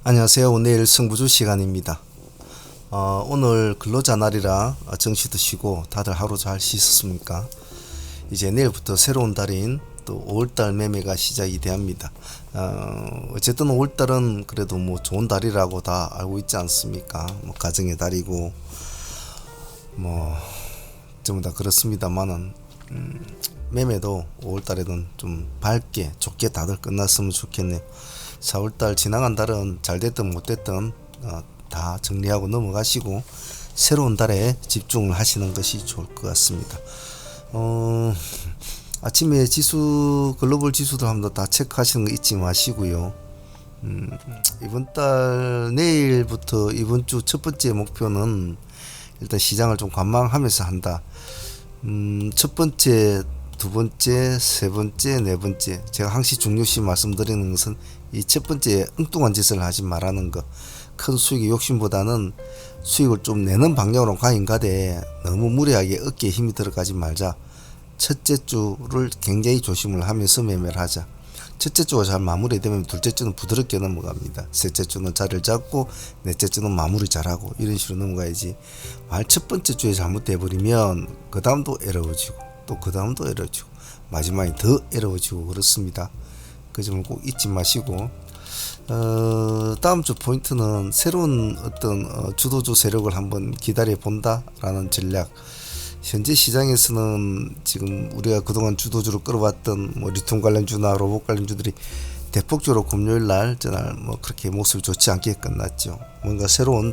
안녕하세요. 내일 승부주 시간입니다. 오늘 근로자 날이라 정시도 쉬고 다들 하루 잘 쉬셨습니까? 이제 내일부터 새로운 달인 또 5월달 매매가 시작이 됩니다. 어쨌든 5월달은 그래도 뭐 좋은 달이라고 다 알고 있지 않습니까? 뭐 가정의 달이고 뭐 전부 다 그렇습니다만은 매매도 5월달에는 좀 밝게 좋게 다들 끝났으면 좋겠네요. 4월달 지나간 달은 잘 됐든 못 됐든 다 정리하고 넘어가시고 새로운 달에 집중을 하시는 것이 좋을 것 같습니다. 아침에 지수 글로벌 지수도 한번 다 체크하시는 거 잊지 마시고요. 이번 달 내일부터 이번 주 첫 번째 목표는 일단 시장을 좀 관망하면서 한다. 첫 번째, 두 번째, 세 번째, 네 번째, 제가 항시 중요시 말씀드리는 것은 이 첫 번째 엉뚱한 짓을 하지 말라는 거. 큰 수익의 욕심보다는 수익을 좀 내는 방향으로 가긴 가되 너무 무리하게 어깨에 힘이 들어가지 말자. 첫째 주를 굉장히 조심을 하면서 매매를 하자. 첫째 주가 잘 마무리되면 둘째 주는 부드럽게 넘어갑니다. 셋째 주는 자리를 잡고 넷째 주는 마무리 잘하고 이런 식으로 넘어가야지. 첫 번째 주에 잘못돼버리면 그 다음도 어려워지고 또 그 다음도 어려워지고 마지막에 더 어려워지고 그렇습니다. 그 점을 꼭 잊지 마시고 다음 주 포인트는 새로운 어떤 주도주 세력을 한번 기다려 본다 라는 전략. 현재 시장에서는 지금 우리가 그동안 주도주로 끌어왔던 뭐 리튬 관련주나 로봇 관련주들이 대폭적으로 금요일날 전날 뭐 그렇게 모습이 좋지 않게 끝났죠. 뭔가 새로운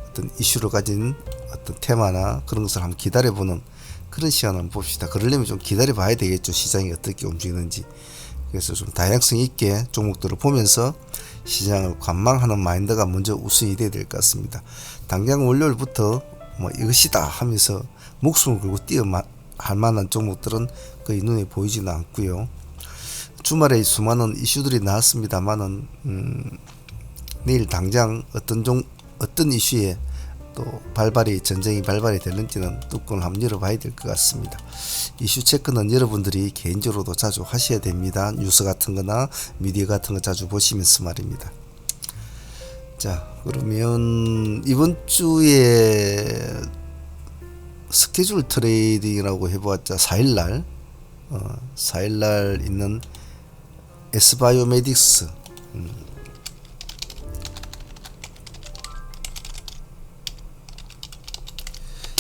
어떤 이슈를 가진 어떤 테마나 그런 것을 한번 기다려보는 그런 시간을 한번 봅시다. 그러려면 좀 기다려 봐야 되겠죠. 시장이 어떻게 움직이는지. 그래서 좀 다양성 있게 종목들을 보면서 시장을 관망하는 마인드가 먼저 우선이 돼야 될 것 같습니다. 당장 월요일부터 뭐 이것이다 하면서 목숨을 걸고 할 만한 종목들은 거의 눈에 보이지는 않고요. 주말에 수많은 이슈들이 나왔습니다만은 내일 당장 어떤 이슈에 또 전쟁이 발발이 되는지는 뚜껑을 한번 열어봐야 될 것 같습니다. 이슈 체크는 여러분들이 개인적으로도 자주 하셔야 됩니다. 뉴스 같은 거나 미디어 같은 거 자주 보시면서 말입니다. 자, 그러면 이번 주에 스케줄 트레이딩이라고 해보았자 4일날 4일날 있는 S바이오메딕스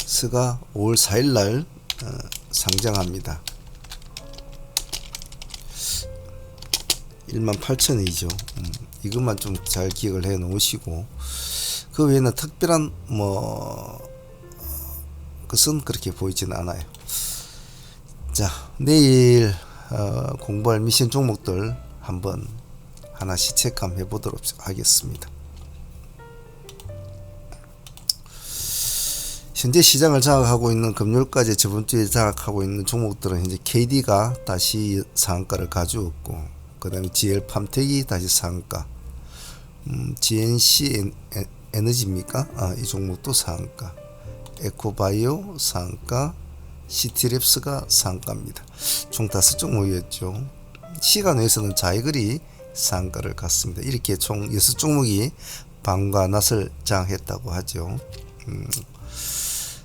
스가 5월 4일날 상장합니다. 18,000원이죠. 이것만 좀 잘 기억을 해 놓으시고 그 외에는 특별한 것은 그렇게 보이지는 않아요. 자, 내일 공부할 미션 종목들 한번 하나씩 체크 한번 해보도록 하겠습니다. 현재 시장을 장악하고 있는 금요일까지 저번주에 장악하고 있는 종목들은 현재 KD가 다시 상한가를 가져왔고 그 다음에 GL팜텍이 다시 상한가, GNC 에너지입니까? 이 종목도 상한가, 에코바이오 상한가, 시티랩스가 상한가입니다. 총 5종목이었죠. 시간 외에서는 자이글이 상한가를 갔습니다. 이렇게 총 6종목이 방과 낮을 장악했다고 하죠.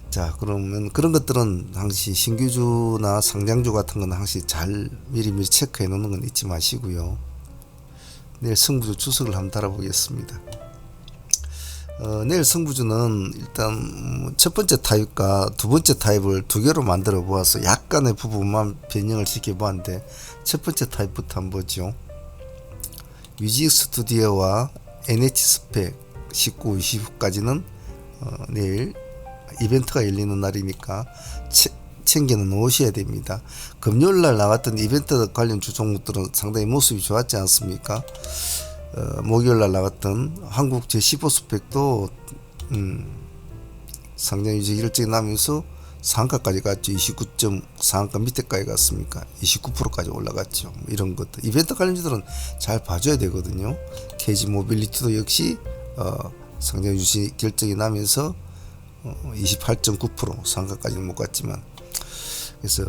자, 그러면 그런 것들은 항시 신규주나 상장주 같은 건 항시 잘 미리미리 체크해 놓는 건 잊지 마시고요. 내일 승부주 추석을 한번 달아보겠습니다. 내일 승부주는 일단 첫 번째 타입과 두 번째 타입을 두 개로 만들어 보아서 약간의 부분만 변형을 시켜 보았는데 첫 번째 타입부터 한번 보죠. 뮤직 스튜디오와 NH스펙 19, 20까지는 내일 이벤트가 열리는 날이니까 챙겨 놓으셔야 됩니다. 금요일날 나왔던 이벤트 관련 주종목들은 상당히 모습이 좋았지 않습니까? 목요일날 나왔던 한국 제15 스펙도 상장 유지 일정이 나면서 상한가까지 갔죠. 29점 상한가 밑에까지 갔습니까? 29%까지 올라갔죠. 이런 것들 이벤트 관련주들은 잘 봐줘야 되거든요. KG 모빌리티도 역시 상장 유지 결정이 나면서 28.9% 상한가까지는 못 갔지만 그래서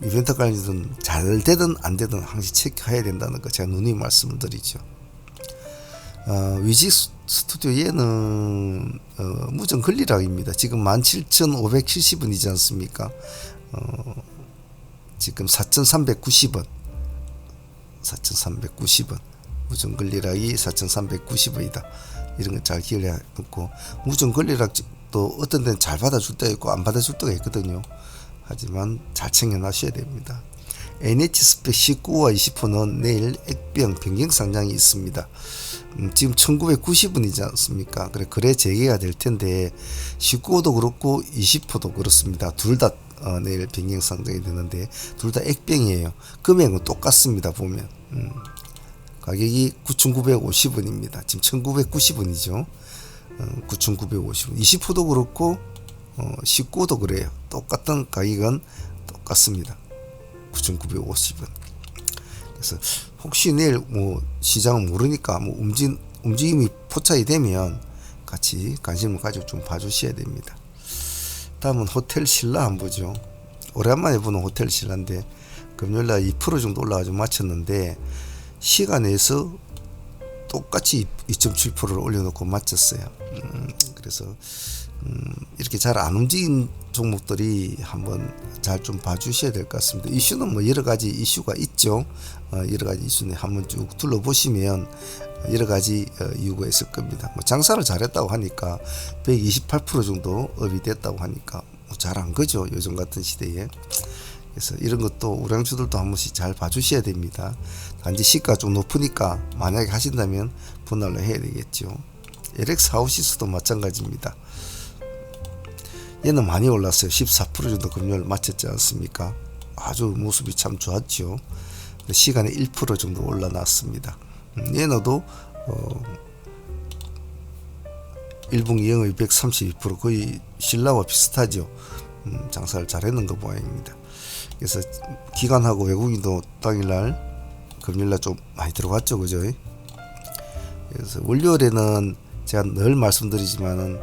이벤트 관련주는 잘 되든 안 되든 항상 체크해야 된다는 거 제가 누누이 말씀을 드리죠. 위지 스튜디오 얘는 무전 권리락입니다. 지금 17,570원이지 않습니까? 지금 4,390원. 4,390원. 무전 권리락이 4,390원이다. 이런 거 잘 기억해 놓고, 무전 권리락도 어떤 데는 잘 받아줄 때가 있고 안 받아줄 때가 있거든요. 하지만 잘 챙겨 놔셔야 됩니다. NH 스펙 19와 20호는 내일 액병 변경 상장이 있습니다. 지금 1990원이지 않습니까? 그래 거래 재개가 될 텐데 19호도 그렇고 20호도 그렇습니다. 둘 다 내일 변경 상장이 되는데 둘 다 액병이에요. 금액은 똑같습니다. 보면 가격이 9,950원입니다. 지금 1,990원이죠. 9,950원. 20호도 그렇고 19호도 그래요. 똑같은 가격은 똑같습니다. 9,950원. 그래서 혹시 내일 뭐 시장은 모르니까 뭐 움직임이 포착이 되면 같이 관심을 가지고 좀 봐주셔야 됩니다. 다음은 호텔 신라 한번 보죠. 오랜만에 보는 호텔 신라인데 금요일날 2% 정도 올라가지고 마쳤는데 시간에서 똑같이 2.7%를 올려놓고 마쳤어요. 그래서 이렇게 잘 안 움직인 종목들이 한번 잘 좀 봐주셔야 될 것 같습니다. 이슈는 뭐 여러 가지 이슈가 있죠. 여러 가지 이슈는 한번 쭉 둘러보시면 여러 가지 이유가 있을 겁니다. 뭐 장사를 잘했다고 하니까 128% 정도 업이 됐다고 하니까 뭐 잘한 거죠. 요즘 같은 시대에. 그래서 이런 것도 우량주들도 한 번씩 잘 봐주셔야 됩니다. 단지 시가 좀 높으니까 만약에 하신다면 분할로 해야 되겠죠. LX 하우시스도 마찬가지입니다. 얘는 많이 올랐어요. 14% 정도 금요일 마쳤지 않습니까? 아주 모습이 참 좋았죠. 시간에 1% 정도 올라놨습니다. 얘너도 1분기 영업이 132% 거의 신라와 비슷하죠. 장사를 잘했는 거 모양입니다. 그래서 기관하고 외국인도 당일날 금요일날 좀 많이 들어갔죠, 그죠? 그래서 월요일에는 제가 늘 말씀드리지만은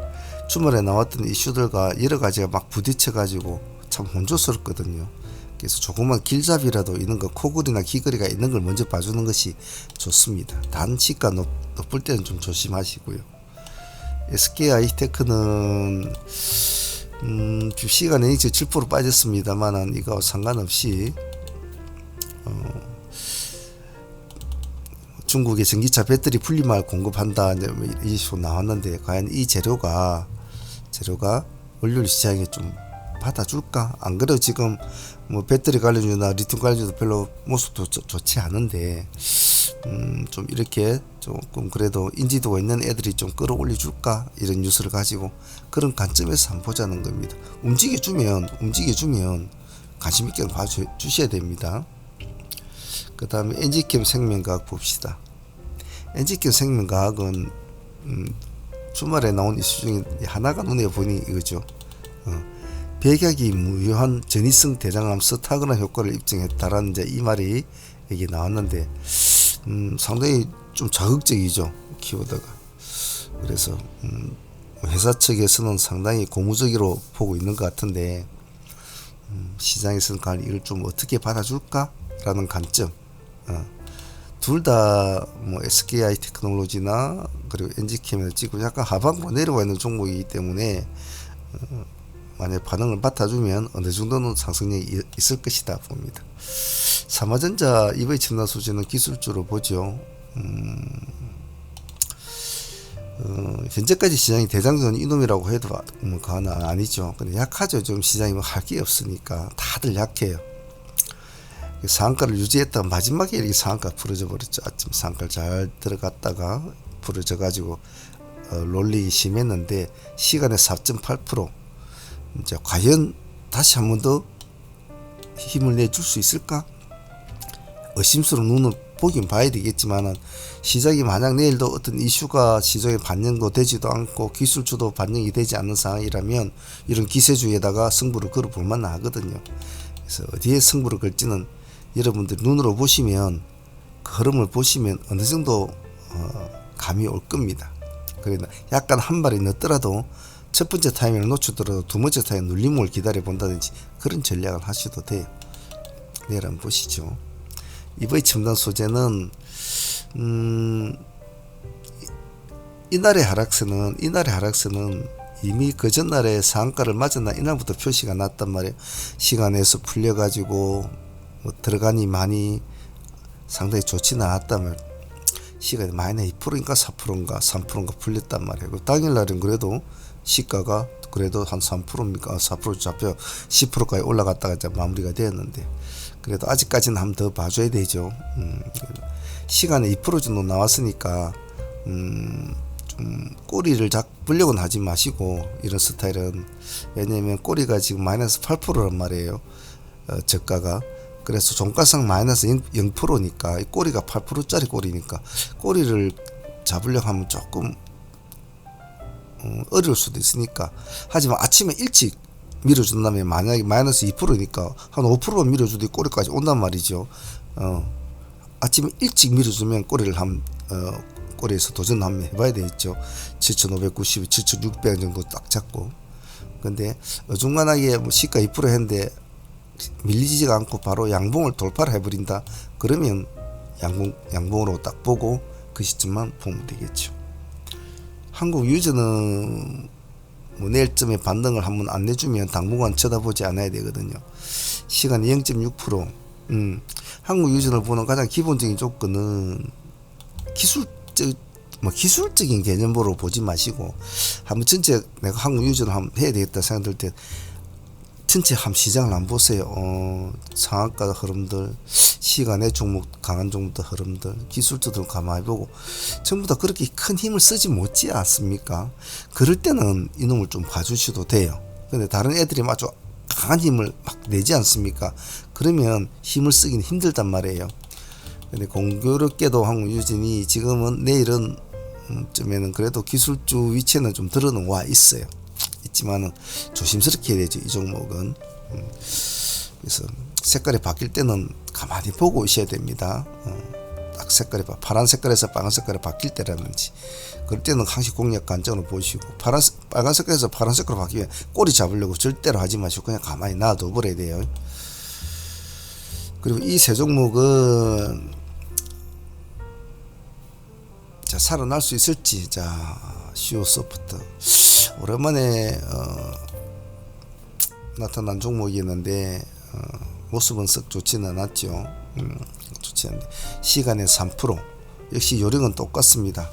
주말에 나왔던 이슈들과 여러 가지가 막 부딪혀 가지고 참 혼조스럽거든요. 그래서 조금만 길잡이라도 있는 거, 코골이나 귀걸이가 있는 걸 먼저 봐주는 것이 좋습니다. 단 시가 높을 때는 좀 조심하시고요. SK 하이테크는 시간에 7% 빠졌습니다만은 이거 상관없이 중국의 전기차 배터리 분리말 공급한다 이 이슈 나왔는데 과연 이 재료가 월요일 시장에 좀 받아줄까? 안 그래도 지금 뭐 배터리 관련주나 리튬 관련주도 별로 모습도 좋지 않은데 좀 이렇게 조금 그래도 인지도가 있는 애들이 좀 끌어올려 줄까? 이런 뉴스를 가지고 그런 관점에서 한번 보자는 겁니다. 움직여주면 관심 있게 봐주셔야 됩니다. 그 다음에 엔지캠 생명과학 봅시다. 엔지캠 생명과학은 주말에 나온 이슈 중에 하나가 눈에 보니 이거죠. 백약이 무효한 전이성 대장암 스타그나 효과를 입증했다라는 이제 이 말이 여기 나왔는데 상당히 좀 자극적이죠, 키워드가. 그래서 회사 측에서는 상당히 고무적으로 보고 있는 것 같은데 시장에서는 과연 이걸 좀 어떻게 받아줄까라는 관점. 둘 다 뭐 SKI 테크놀로지나 그리고 엔지캠을 찍고 약간 하방으로 내려와 있는 종목이기 때문에 만약 반응을 받아주면 어느 정도는 상승력이 있을 것이다 봅니다. 삼화전자 이번에 첨단 소재는 기술주로 보죠. 현재까지 시장이 대장전 이놈이라고 해도 뭐 그건 아니죠. 근데 약하죠. 좀 시장이 뭐 할 게 없으니까 다들 약해요. 상한가를 유지했다가 마지막에 이렇게 상한가 부러져 버렸죠. 아침 상한가 잘 들어갔다가 부러져 가지고 롤링이 심했는데 시간에 4.8% 이제 과연 다시 한 번 더 힘을 내줄 수 있을까? 의심스러운 눈을 보긴 봐야 되겠지만은 시장이 만약 내일도 어떤 이슈가 시장에 반영도 되지도 않고 기술주도 반영이 되지 않는 상황이라면 이런 기세주에다가 승부를 걸어볼 만 하거든요. 그래서 어디에 승부를 걸지는 여러분들 눈으로 보시면 그 흐름을 보시면 어느 정도 감이 올 겁니다. 그러나 약간 한 발이 늦더라도 첫 번째 타이밍을 놓치더라도 두 번째 타이밍 눌림을 기다려 본다든지 그런 전략을 하셔도 돼요. 내일 한번 보시죠. 이번에 첨단 소재는 이날의 하락세는 이미 그 전날에 상한가를 맞았나 이날부터 표시가 났단 말이에요. 시간에서 풀려가지고 뭐 들어가니 많이 상당히 좋지는 않았단 말이에요. 시간이 마이너스 2%인가 4%인가 3%인가 풀렸단 말이에요. 당일날은 그래도 시가가 그래도 한 3%입니까 4% 잡혀 10%까지 올라갔다가 이제 마무리가 되었는데, 그래도 아직까지는 한 번 더 봐줘야 되죠. 시간에 2% 정도 나왔으니까 좀 꼬리를 잡으려고는 하지 마시고, 이런 스타일은. 왜냐면 꼬리가 지금 마이너스 8%란 말이에요. 저가가. 그래서 종가상 마이너스 0%니까 꼬리가 8%짜리 꼬리니까 꼬리를 잡으려고 하면 조금 어려울 수도 있으니까. 하지만 아침에 일찍 밀어준다면 만약에 마이너스 2%니까 한 5%만 밀어줘도 꼬리까지 온단 말이죠. 아침에 일찍 밀어주면 꼬리를 꼬리에서 도전 한번 해봐야 되겠죠. 7,590, 7,600 정도 딱 잡고. 근데 어중간하게 뭐 시가 2% 했는데 밀리지가 않고 바로 양봉을 돌파를 해버린다. 그러면 양봉으로 딱 보고 그 시점만 보면 되겠죠. 한국 유저는 뭐 내일쯤에 반등을 한번 안 내주면 당분간 쳐다보지 않아야 되거든요. 시간이 0.6%. 한국 유전을 보는 가장 기본적인 조건은 기술적인 개념으로 보지 마시고, 한번 전체 내가 한국 유전을 한번 해야 되겠다 생각될 때 전체 한 시장을 안 보세요. 상한가 흐름들, 시간의 종목, 강한 종목들 흐름들, 기술주들 가만히 보고 전부 다 그렇게 큰 힘을 쓰지 못지 않습니까? 그럴 때는 이놈을 좀 봐주셔도 돼요. 근데 다른 애들이 아주 강한 힘을 막 내지 않습니까? 그러면 힘을 쓰기는 힘들단 말이에요. 근데 공교롭게도 한국 유진이 지금은 내일은 쯤에는 그래도 기술주 위치에는 좀 들어는 와 있어요. 있지만은 조심스럽게 해야 되죠, 이 종목은. 그래서 색깔이 바뀔 때는 가만히 보고 있어야 됩니다. 딱 색깔이 파란 색깔에서 빨간 색깔이 바뀔 때라든지, 그럴 때는 항시 공략 관점으로 보시고, 빨간 색깔에서 파란 색깔로 바뀌면 꼬리 잡으려고 절대로 하지 마시고 그냥 가만히 놔둬 버려야 돼요. 그리고 이 세 종목은 자 살아날 수 있을지. 자, 시오소프트 오랜만에 나타난 종목이었는데 모습은 썩 좋지는 않았죠. 좋지 않은데 시간에 3%. 역시 요령은 똑같습니다.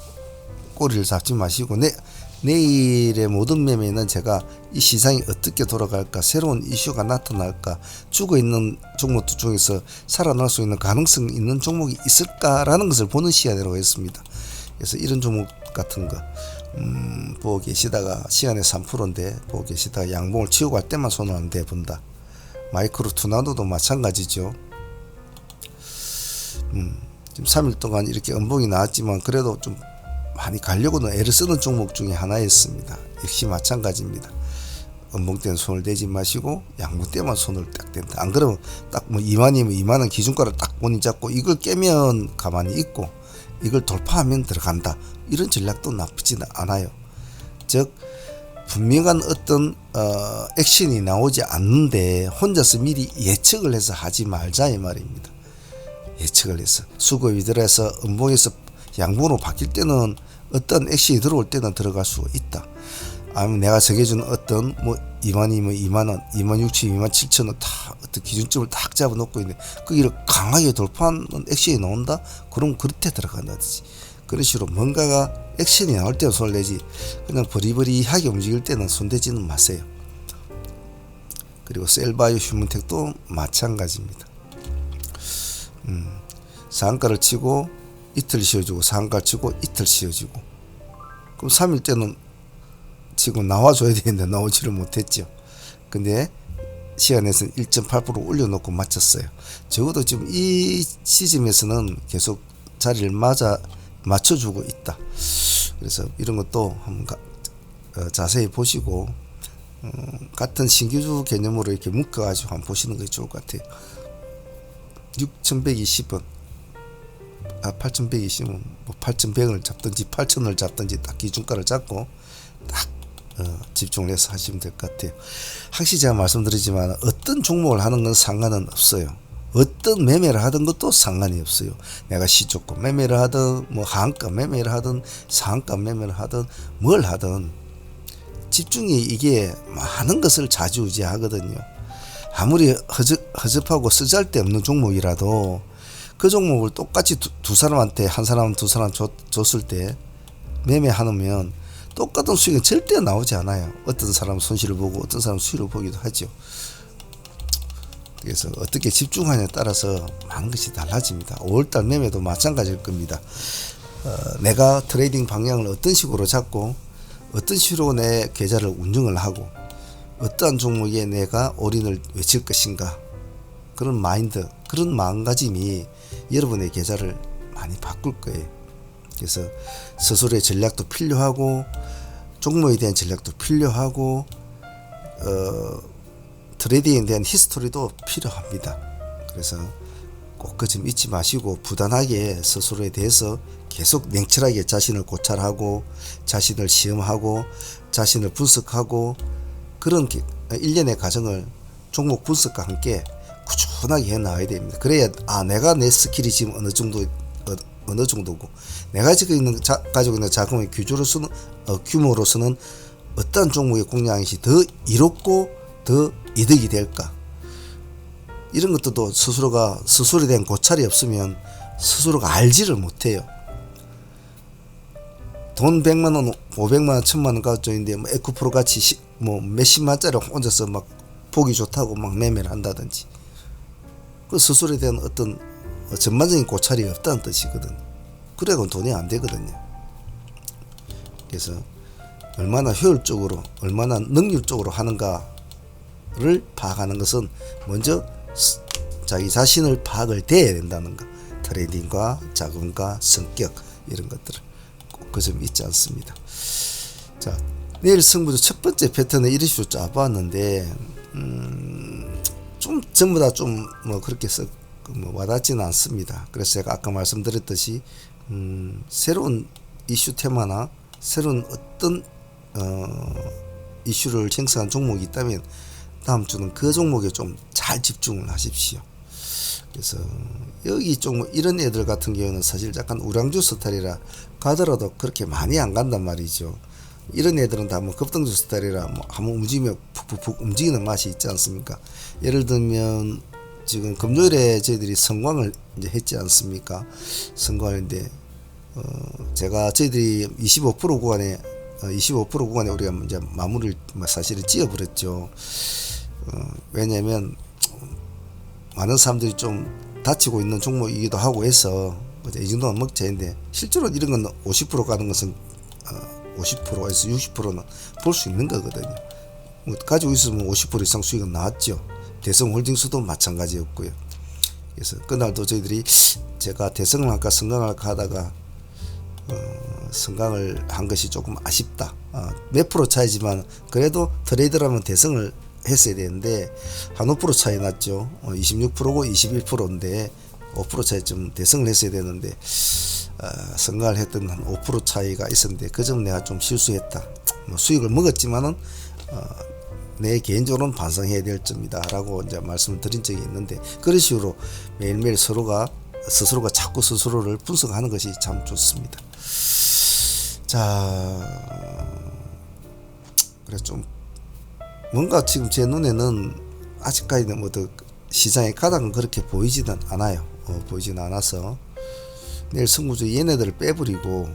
꼬리를 잡지 마시고 내일의 모든 매매는 제가 이 시장이 어떻게 돌아갈까, 새로운 이슈가 나타날까, 죽어있는 종목들 중에서 살아날 수 있는 가능성 있는 종목이 있을까라는 것을 보는 시간이라고 했습니다. 그래서 이런 종목 같은 거 보고 계시다가 시간에 3%인데 보고 계시다가 양봉을 치우고 갈 때만 손을 안 대본다. 마이크로 투나노도 마찬가지죠. 지금 3일 동안 이렇게 음봉이 나왔지만 그래도 좀 많이 가려고는 애를 쓰는 종목 중에 하나였습니다. 역시 마찬가지입니다. 음봉 때는 손을 대지 마시고 양봉 때만 손을 딱 댄다. 안 그러면 딱 뭐 2만이면 2만원 기준가를 딱 본인 잡고 이걸 깨면 가만히 있고 이걸 돌파하면 들어간다. 이런 전략도 나쁘지 않아요. 즉 분명한 어떤 액션이 나오지 않는데 혼자서 미리 예측을 해서 하지 말자 이 말입니다. 예측을 해서 수급 위들에서 음봉에서 양봉으로 바뀔 때는 어떤 액션이 들어올 때는 들어갈 수가 있다. 아니면 내가 정해준 어떤 뭐 2만이면 2만원, 2만 6천, 2만 7천원 다 어떤 기준점을 딱 잡아놓고 있는데 거기를 강하게 돌파하는 액션이 나온다? 그럼 그때 들어간다든지. 그런 식으로 뭔가가 액션이 나올 때는 손을 내지 그냥 버리버리하게 움직일 때는 손대지는 마세요. 그리고 셀바이오 휴문텍도 마찬가지입니다. 상한가를 치고 이틀 쉬어주고 상한가를 치고 이틀 쉬어주고 그럼 3일 때는 지금 나와줘야 되는데 나오지를 못했죠. 근데 시간에서는 1.8% 올려놓고 마쳤어요. 적어도 지금 이 시점에서는 계속 자리를 맞춰주고 있다. 그래서 이런 것도 한번 자세히 보시고 같은 신규주 개념으로 이렇게 묶어가지고 한번 보시는 것이 좋을 것 같아요. 6,120원 8,120원 뭐 8,100원을 잡든지 8,000원을 잡든지 딱 기준가를 잡고 딱 집중을 해서 하시면 될 것 같아요. 항시 제가 말씀드리지만 어떤 종목을 하는 건 상관은 없어요. 어떤 매매를 하던 것도 상관이 없어요. 내가 시초가 매매를 하든 뭐 하한가 매매를 하든 상한가 매매를 하든 뭘 하든 집중이 이게 많은 것을 좌지우지하거든요. 아무리 허접하고 쓰잘데없는 종목이라도 그 종목을 똑같이 두 사람한테 한 사람 두 사람 줬을 때 매매하면 똑같은 수익은 절대 나오지 않아요. 어떤 사람은 손실을 보고 어떤 사람은 수익을 보기도 하죠. 그래서 어떻게 집중하냐에 따라서 많은 것이 달라집니다. 5월달 매매도 마찬가지일 겁니다. 내가 트레이딩 방향을 어떤 식으로 잡고 어떤 식으로 내 계좌를 운영을 하고 어떠한 종목에 내가 올인을 외칠 것인가, 그런 마인드, 그런 마음가짐이 여러분의 계좌를 많이 바꿀 거예요. 그래서 스스로의 전략도 필요하고 종목에 대한 전략도 필요하고 트레이딩에 대한 히스토리도 필요합니다. 그래서 꼭 그 점 잊지 마시고 부단하게 스스로에 대해서 계속 냉철하게 자신을 고찰하고 자신을 시험하고 자신을 분석하고 그런 일련의 과정을 종목 분석과 함께 꾸준하게 해 나가야 됩니다. 그래야 내가 내 스킬이 지금 어느 정도고 내가 지금 가지고 있는 자금의 규모로서는 어떤 종목의 공략이 더 이롭고 더 이득이 될까, 이런 것들도 스스로에 대한 고찰이 없으면 스스로가 알지를 못해요. 돈 100만원 500만원 1000만원 가지고 있는데 뭐 에코프로 같이 뭐 몇십만짜리 혼자서 막 보기 좋다고 막 매매를 한다든지, 그 스스로에 대한 어떤 전반적인 고찰이 없다는 뜻이거든요. 그래야 돈이 안 되거든요. 그래서 얼마나 효율적으로 얼마나 능률적으로 하는가를 파악하는 것은 먼저 자기 자신을 파악을 돼야 된다는 거. 트레이딩과 자금과 성격 이런 것들을 꼭 그 점 잊지 않습니다. 자, 내일 승부조 첫 번째 패턴을 이런 식으로 짜봤는데 좀 전부 다 좀 뭐 그렇게 와닿지는 않습니다. 그래서 제가 아까 말씀드렸듯이 새로운 이슈 테마나 새로운 어떤 이슈를 형성한 종목이 있다면 다음 주는 그 종목에 좀 잘 집중을 하십시오. 그래서 여기 좀 이런 애들 같은 경우는 사실 약간 우량주 스타일이라 가더라도 그렇게 많이 안 간단 말이죠. 이런 애들은 다 뭐 급등주 스타일이라 뭐 한번 움직이면 푹푹 움직이는 맛이 있지 않습니까? 예를 들면 지금 금요일에 저희들이 선광을 이제 했지 않습니까? 선광인데 제가 저희들이 25% 구간에 25% 구간에 우리가 이제 마무리를 사실은 찌어버렸죠. 왜냐면 많은 사람들이 좀 다치고 있는 종목이기도 하고 해서 이 정도는 먹자인데 실제로 이런 건 50% 가는 것은 50%에서 60%는 볼 수 있는 거거든요. 가지고 있으면 50% 이상 수익은 나왔죠. 대성홀딩스도 마찬가지였고요. 그래서 그날도 저희들이 제가 대성을 할까 성강을 할까 하다가 성강을 한 것이 조금 아쉽다. 몇 프로 차이지만 그래도 트레이더라면 대성을 했어야 되는데 한 5% 차이 났죠. 26%고 21%인데 5% 차이 좀 대성을 했어야 되는데 성강을 했던 한 5% 차이가 있었는데 그 점 내가 좀 실수했다. 뭐 수익을 먹었지만은 내 개인적으로는 반성해야 될 점이다 라고 이제 말씀을 드린 적이 있는데, 그런 식으로 매일매일 스스로가 자꾸 스스로를 분석하는 것이 참 좋습니다. 자, 그래 좀 뭔가 지금 제 눈에는 아직까지는 뭐 시장의 가닥은 그렇게 보이지는 않아요. 보이지는 않아서 내일 승부주 얘네들을 빼버리고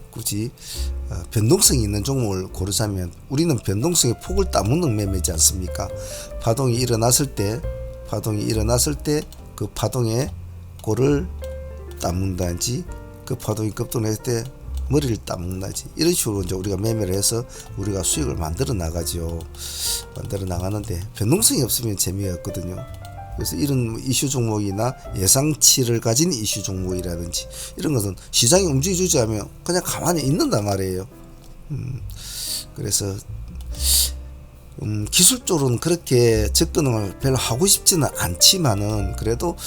굳이 변동성이 있는 종목을 고르자면 우리는 변동성의 폭을 따먹는 매매지 않습니까? 파동이 일어났을 때 그 파동의 골을 따먹는다든지 그 파동이 급등할 때 머리를 따먹는다든지 이런 식으로 이제 우리가 매매를 해서 우리가 수익을 만들어 나가죠. 만들어 나가는데 변동성이 없으면 재미가 없거든요. 그래서 이런 이슈 종목이나 예상치를 가진 이슈 종목이라든지 이런 것은 시장이 움직여주지 않으면 그냥 가만히 있는단 말이에요. 그래서 기술적으로는 그렇게 접근을 별로 하고 싶지는 않지만은 그래도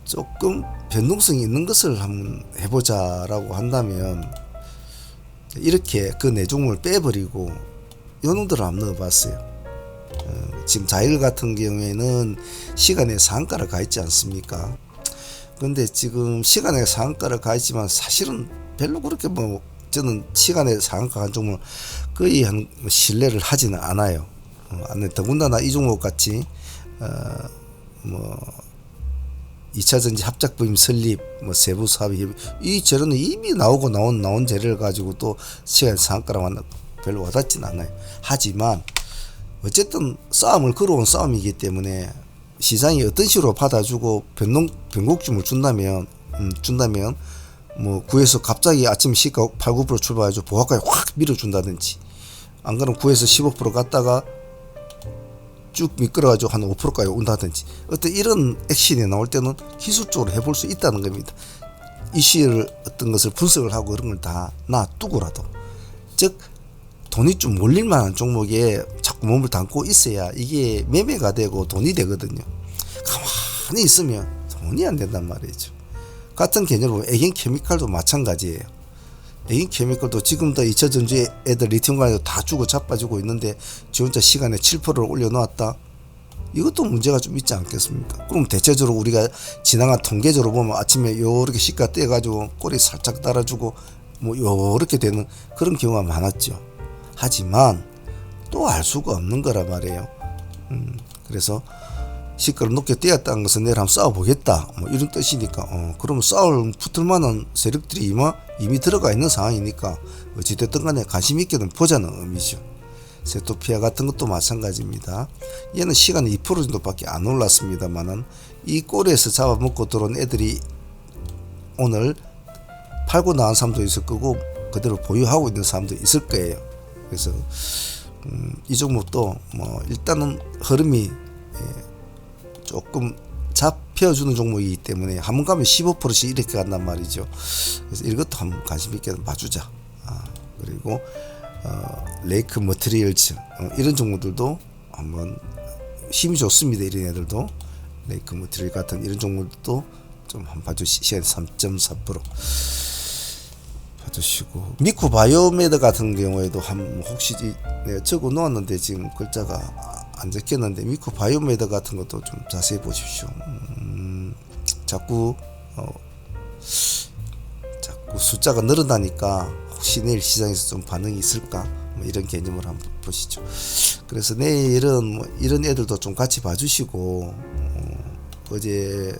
조금 변동성이 있는 것을 한번 해보자라고 한다면 이렇게 그 네 종목을 빼버리고 요놈들을 한번 넣어봤어요. 지금 자일 같은 경우에는 시간에 상한가를 가 있지 않습니까? 근데 지금 시간에 상한가를 가 있지만 사실은 별로 그렇게 뭐 저는 시간에 상한가 간 종목을 거의 한 신뢰를 하지는 않아요. 더군다나 이 종목 같이 뭐 2차전지 합작부임 설립, 뭐 세부 사업이 이 재료는 이미 나오고 나온 재료를 가지고 또 시간 상한가랑 별로 와닿지는 않아요. 하지만 어쨌든 싸움을 걸어온 싸움이기 때문에 시장이 어떤 식으로 받아주고 변곡점을 준다면 뭐 구에서 갑자기 아침 시가 8, 9% 출발해서 보합가에 확 밀어준다든지, 안 그러면 9에서 15% 갔다가 쭉 미끄러가지고 한 5%까지 온다든지, 어떤 이런 액션이 나올 때는 기술적으로 해볼 수 있다는 겁니다. 이슈를 어떤 것을 분석을 하고 그런 걸 다 놔두고라도, 즉 돈이 좀 몰릴 만한 종목에 자꾸 몸을 담고 있어야 이게 매매가 되고 돈이 되거든요. 가만히 있으면 돈이 안 된단 말이죠. 같은 개념으로 애긴 케미칼도 마찬가지예요. 애긴 케미칼도 지금도 2차전지 애들 리튬 관련도 다 주고 자빠지고 있는데 지 혼자 시간에 7%를 올려놓았다. 이것도 문제가 좀 있지 않겠습니까? 그럼 대체적으로 우리가 지나간 통계적으로 보면 아침에 요렇게 시가 떼가지고 꼬리 살짝 달아주고 뭐 요렇게 되는 그런 경우가 많았죠. 하지만 또 알 수가 없는 거라 말이에요. 그래서 시가를 높게 떼었다는 것은 내일 한번 싸워보겠다, 뭐 이런 뜻이니까, 그러면 붙을 만한 세력들이 이미 들어가 있는 상황이니까 어찌됐든 간에 관심 있게는 보자는 의미죠. 세토피아 같은 것도 마찬가지입니다. 얘는 시간이 2% 정도밖에 안 올랐습니다만은 이 꼬리에서 잡아먹고 들어온 애들이 오늘 팔고 나온 사람도 있을 거고 그대로 보유하고 있는 사람도 있을 거예요. 그래서 이 종목도 뭐 일단은 흐름이 조금 잡혀주는 종목이기 때문에 한번 가면 15%씩 이렇게 간단 말이죠. 그래서 이것도 한번 관심 있게 봐주자. 그리고 레이크 머티리얼즈 이런 종목들도 한번 힘이 좋습니다. 이런 애들도 레이크 머티리얼 같은 이런 종목들도 좀 한번 봐주시. 시간 3.4% 봐주시고, 미쿠 바이오메드 같은 경우에도 혹시 내가 적어 놓았는데 지금 글자가 안 적혔는데, 미쿠 바이오메드 같은 것도 좀 자세히 보십시오. 자꾸 숫자가 늘어나니까 혹시 내일 시장에서 좀 반응이 있을까, 뭐 이런 개념으로 한번 보시죠. 그래서 내일은 뭐 이런 애들도 좀 같이 봐주시고, 어제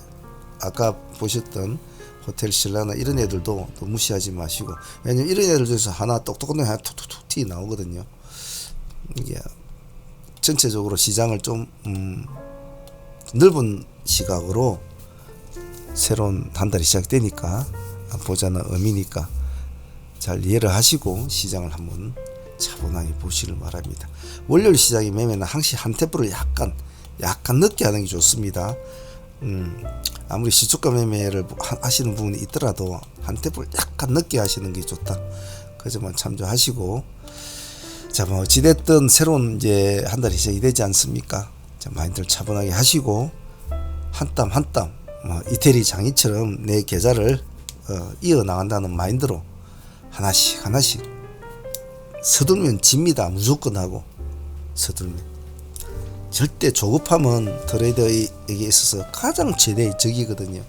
아까 보셨던 호텔 신라나 이런 애들도 또 무시하지 마시고, 왜냐면 이런 애들 중에서 하나 똑똑한 애 하나 툭툭툭 튀 나오거든요. 이게 전체적으로 시장을 좀 넓은 시각으로 새로운 한 달이 시작되니까 보자는 의미니까 잘 이해를 하시고 시장을 한번 차분하게 보시길 바랍니다. 월요일 시장의 매매는 항시 한 템포를 약간 늦게 하는 게 좋습니다. 아무리 시초가 매매를 하시는 부분이 있더라도 한 템포를 약간 늦게 하시는 게 좋다. 그 점만 참조하시고, 자, 뭐 어찌됐든 새로운 이제 한 달이 시작이 되지 않습니까? 자, 마인드를 차분하게 하시고 한 땀 한 땀 이태리 장인처럼 내 계좌를 이어 나간다는 마인드로 하나씩 서둘면 집니다. 무조건 하고 서둘면. 절대 조급함은 트레이더에게 있어서 가장 최대의 적이거든요.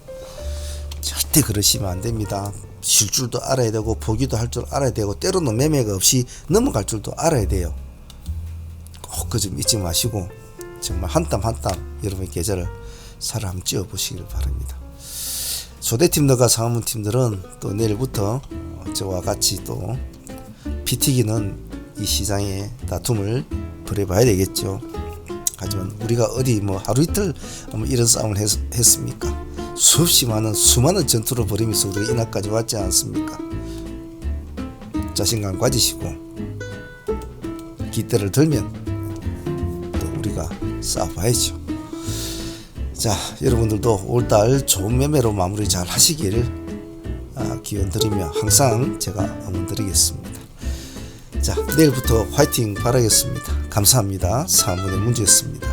절대 그러시면 안 됩니다. 쉴 줄도 알아야 되고 포기도 할 줄 알아야 되고 때로는 매매가 없이 넘어갈 줄도 알아야 돼요. 꼭 그 점 잊지 마시고 정말 한 땀 한 땀 여러분의 계좌를 살아 한번 찌어 보시길 바랍니다. 소대팀들과 상무팀들은 또 내일부터 저와 같이 또 피튀기는 이 시장의 다툼을 벌여봐야 되겠죠. 하지만 우리가 어디 뭐 하루 이틀 이런 싸움을 했습니까? 수많은 전투를 벌이면서 우리가 이날까지 왔지 않습니까? 자신감 가지시고 기대를 들면 또 우리가 싸워봐야죠. 자, 여러분들도 올달 좋은 매매로 마무리 잘 하시길 기원드리며 항상 제가 응원드리겠습니다. 자, 내일부터 화이팅 바라겠습니다. 감사합니다. 사문의 문제였습니다.